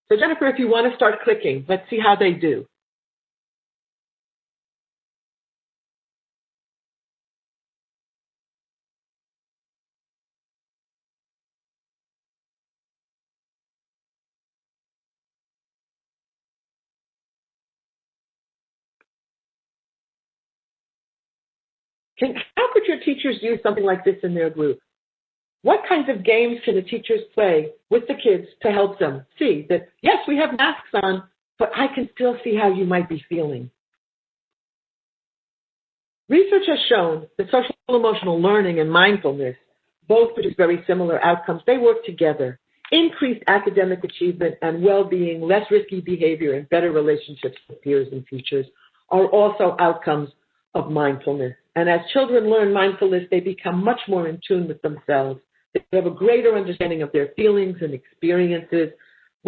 So Jennifer, if you want to start clicking, let's see how they do. How could your teachers use something like this in their group? What kinds of games can the teachers play with the kids to help them see that, yes, we have masks on, but I can still see how you might be feeling? Research has shown that social emotional learning and mindfulness both produce very similar outcomes. They work together. Increased academic achievement and well-being, less risky behavior, and better relationships with peers and teachers are also outcomes of mindfulness. And as children learn mindfulness, they become much more in tune with themselves. They have a greater understanding of their feelings and experiences,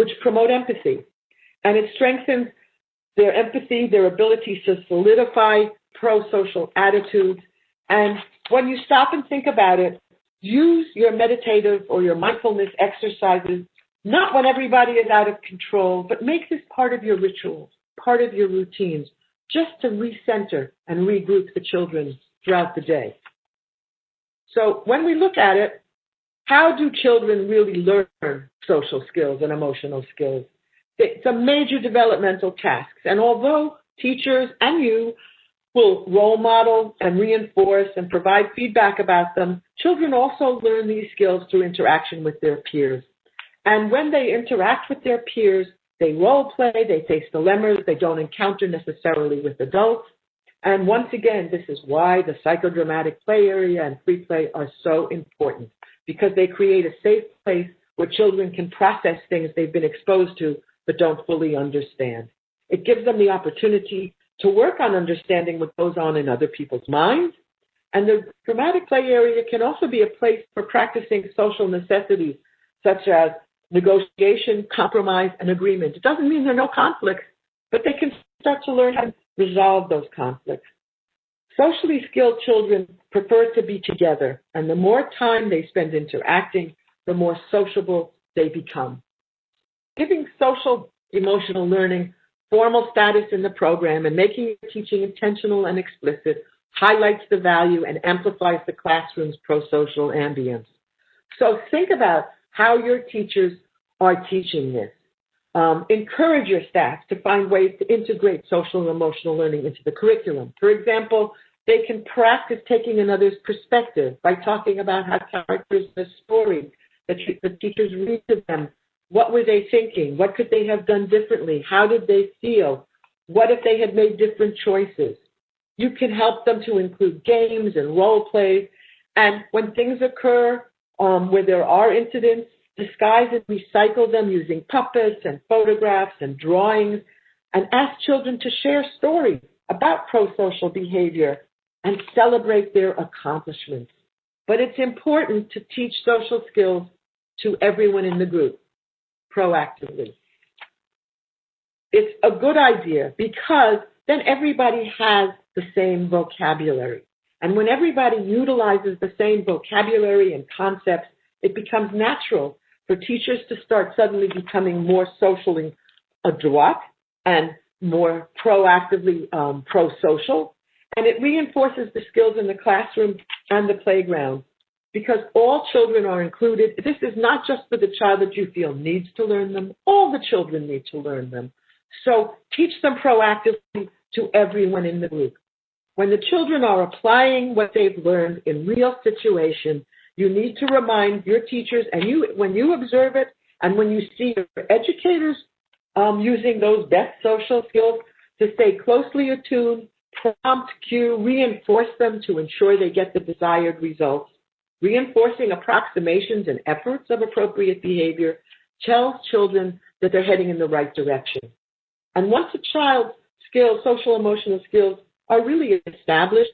which promote empathy. And it strengthens their empathy, their ability to solidify pro-social attitudes. And when you stop and think about it, use your meditative or your mindfulness exercises, not when everybody is out of control, but make this part of your rituals, part of your routines, just to recenter and regroup the children throughout the day. So when we look at it, how do children really learn social skills and emotional skills? It's a major developmental task. And although teachers and you will role model and reinforce and provide feedback about them, children also learn these skills through interaction with their peers. And when they interact with their peers, they role play, they face dilemmas they don't encounter necessarily with adults. And once again, this is why the psychodramatic play area and free play are so important, because they create a safe place where children can process things they've been exposed to but don't fully understand. It gives them the opportunity to work on understanding what goes on in other people's minds. And the dramatic play area can also be a place for practicing social necessities, such as negotiation, compromise, and agreement. It doesn't mean there are no conflicts, but they can start to learn how to resolve those conflicts. Socially skilled children prefer to be together, and the more time they spend interacting, the more sociable they become. Giving social emotional learning formal status in the program and making teaching intentional and explicit highlights the value and amplifies the classroom's pro-social ambience. So think about how your teachers are teaching this. Encourage your staff to find ways to integrate social and emotional learning into the curriculum. For example, they can practice taking another's perspective by talking about how characters in a story that the teachers read to them. What were they thinking? What could they have done differently? How did they feel? What if they had made different choices? You can help them to include games and role plays. And when things occur where there are incidents, disguise and recycle them using puppets and photographs and drawings, and ask children to share stories about pro-social behavior and celebrate their accomplishments. But it's important to teach social skills to everyone in the group proactively. It's a good idea because then everybody has the same vocabulary. And when everybody utilizes the same vocabulary and concepts, it becomes natural for teachers to start suddenly becoming more socially adroit and more proactively pro-social. And it reinforces the skills in the classroom and the playground because all children are included. This is not just for the child that you feel needs to learn them. All the children need to learn them. So teach them proactively to everyone in the group. When the children are applying what they've learned in real situations, you need to remind your teachers, and when you observe it, and when you see your educators using those best social skills, to stay closely attuned, prompt, cue, reinforce them to ensure they get the desired results. Reinforcing approximations and efforts of appropriate behavior tells children that they're heading in the right direction. And once a child's skills, social emotional skills, are really established,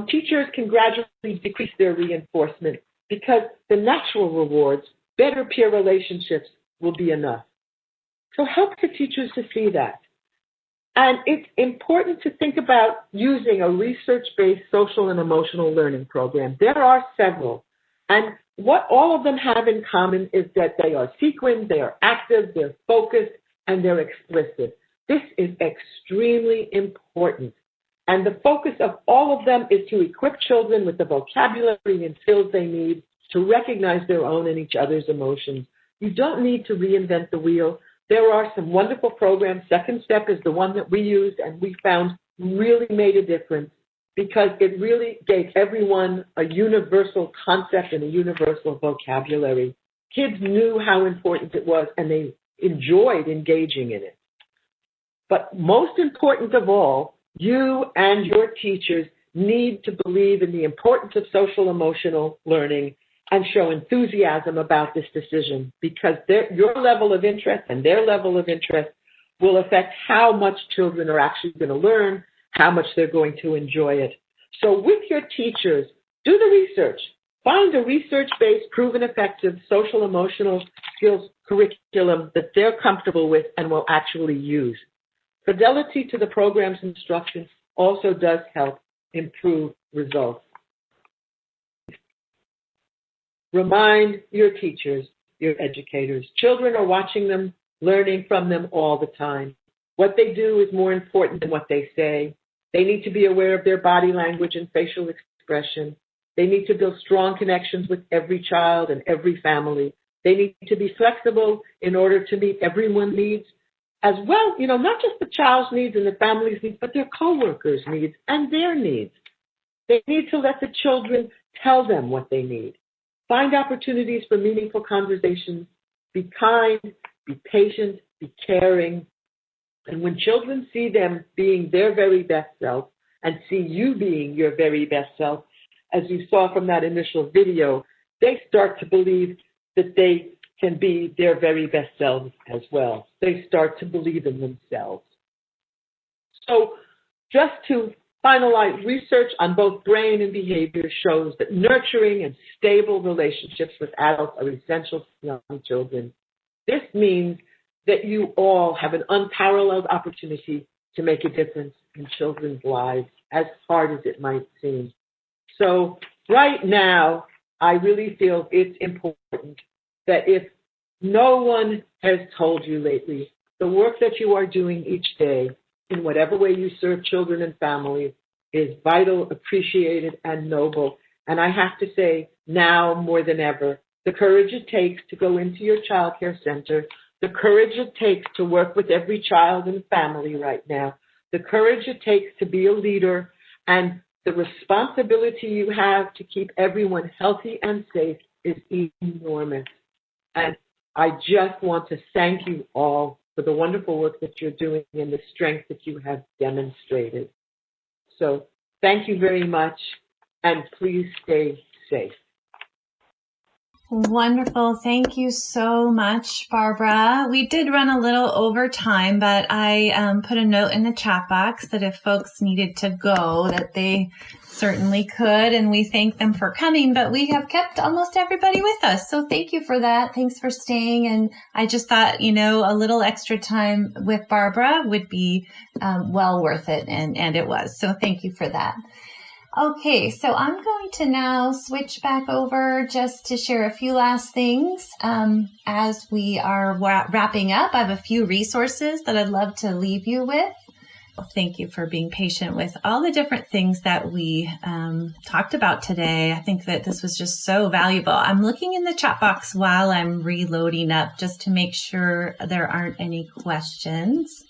teachers can gradually decrease their reinforcement because the natural rewards, better peer relationships, will be enough. So help the teachers to see that. And it's important to think about using a research-based social and emotional learning program. There are several. And what all of them have in common is that they are sequenced, they are active, they're focused, and they're explicit. This is extremely important. And the focus of all of them is to equip children with the vocabulary and skills they need to recognize their own and each other's emotions. You don't need to reinvent the wheel. There are some wonderful programs. Second Step is the one that we used and we found really made a difference because it really gave everyone a universal concept and a universal vocabulary. Kids knew how important it was and they enjoyed engaging in it. But most important of all, you and your teachers need to believe in the importance of social emotional learning and show enthusiasm about this decision because your level of interest and their level of interest will affect how much children are actually going to learn, how much they're going to enjoy it. So with your teachers, do the research. Find a research-based, proven effective social emotional skills curriculum that they're comfortable with and will actually use. Fidelity to the program's instructions also does help improve results. Remind your teachers, your educators. Children are watching them, learning from them all the time. What they do is more important than what they say. They need to be aware of their body language and facial expression. They need to build strong connections with every child and every family. They need to be flexible in order to meet everyone's needs as well, not just the child's needs and the family's needs, but their coworkers' needs and their needs. They need to let the children tell them what they need. Find opportunities for meaningful conversations. Be kind, be patient, be caring. And when children see them being their very best self and see you being your very best self, as you saw from that initial video, they start to believe that they can be their very best selves as well. They start to believe in themselves. So just to finalize, research on both brain and behavior shows that nurturing and stable relationships with adults are essential for young children. This means that you all have an unparalleled opportunity to make a difference in children's lives, as hard as it might seem. So right now, I really feel it's important that if no one has told you lately, the work that you are doing each day, in whatever way you serve children and families, is vital, appreciated, and noble. And I have to say, now more than ever, the courage it takes to go into your child care center, the courage it takes to work with every child and family right now, the courage it takes to be a leader, and the responsibility you have to keep everyone healthy and safe is enormous. And I just want to thank you all for the wonderful work that you're doing and the strength that you have demonstrated. So thank you very much, and please stay safe. Wonderful. Thank you so much, Barbara. We did run a little over time, but I put a note in the chat box that if folks needed to go, that they certainly could, and we thank them for coming, but we have kept almost everybody with us. So thank you for that. Thanks for staying. And I just thought, a little extra time with Barbara would be well worth it, and it was. So thank you for that. Okay, so I'm going to now switch back over just to share a few last things as we are wrapping up. I have a few resources that I'd love to leave you with. Thank you for being patient with all the different things that we talked about today. I think that this was just so valuable. I'm looking in the chat box while I'm reloading up just to make sure there aren't any questions.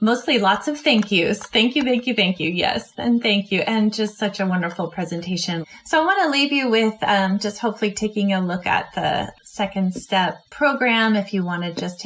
Mostly lots of thank yous. Thank you, thank you, thank you. Yes, and thank you. And just such a wonderful presentation. So I want to leave you with just hopefully taking a look at the Second Step program. If you want to just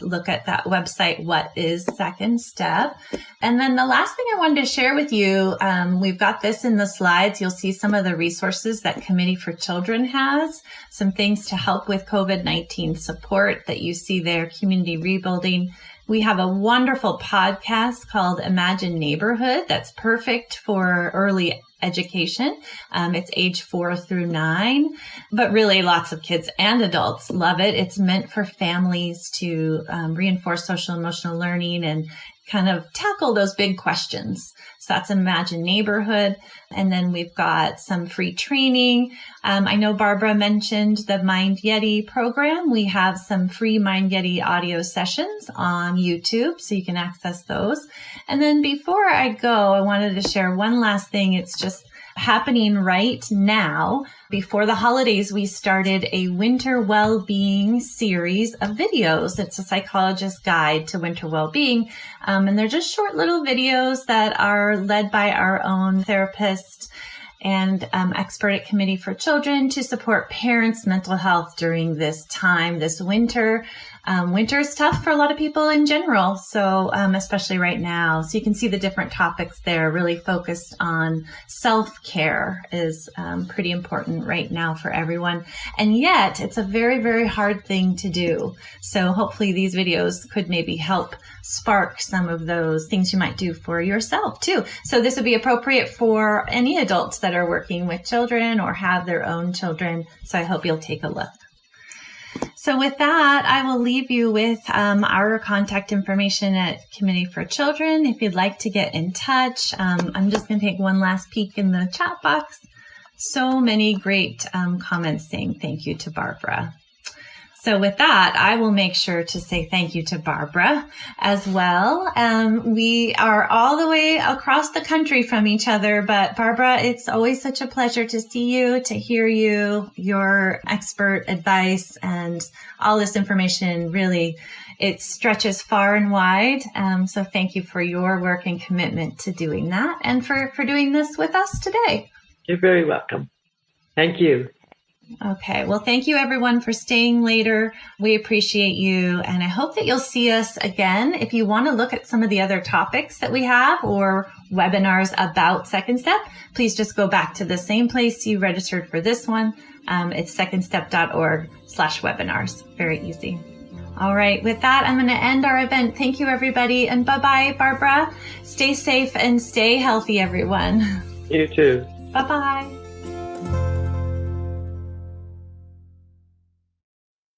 look at that website, What is Second Step? And then the last thing I wanted to share with you, we've got this in the slides. You'll see some of the resources that Committee for Children has, some things to help with COVID-19 support that you see there, community rebuilding. We have a wonderful podcast called Imagine Neighborhood that's perfect for early education. It's age 4 through 9, but really lots of kids and adults love it. It's meant for families to reinforce social emotional learning and kind of tackle those big questions. So that's Imagine Neighborhood. And then we've got some free training. I know Barbara mentioned the Mind Yeti program. We have some free Mind Yeti audio sessions on YouTube, so you can access those. And then before I go, I wanted to share one last thing. It's just happening right now. Before the holidays, we started a winter well-being series of videos. It's a psychologist's guide to winter well-being. And they're just short little videos that are led by our own therapist and expert at Committee for Children to support parents' mental health during this time, this winter. Winter is tough for a lot of people in general, so especially right now. So you can see the different topics there, really focused on self-care is pretty important right now for everyone. And yet, it's a very, very hard thing to do. So hopefully these videos could maybe help spark some of those things you might do for yourself too. So this would be appropriate for any adults that are working with children or have their own children. So I hope you'll take a look. So with that, I will leave you with our contact information at Committee for Children. If you'd like to get in touch, I'm just going to take one last peek in the chat box. So many great comments saying thank you to Barbara. So with that, I will make sure to say thank you to Barbara as well. We are all the way across the country from each other, but Barbara, it's always such a pleasure to see you, to hear you, your expert advice, and all this information. Really, it stretches far and wide. So thank you for your work and commitment to doing that, and for doing this with us today. You're very welcome. Thank you. Okay. Well, thank you everyone for staying later. We appreciate you. And I hope that you'll see us again. If you want to look at some of the other topics that we have or webinars about Second Step, please just go back to the same place you registered for this one. It's secondstep.org/webinars. Very easy. All right. With that, I'm going to end our event. Thank you, everybody. And bye-bye, Barbara. Stay safe and stay healthy, everyone. You too. Bye-bye.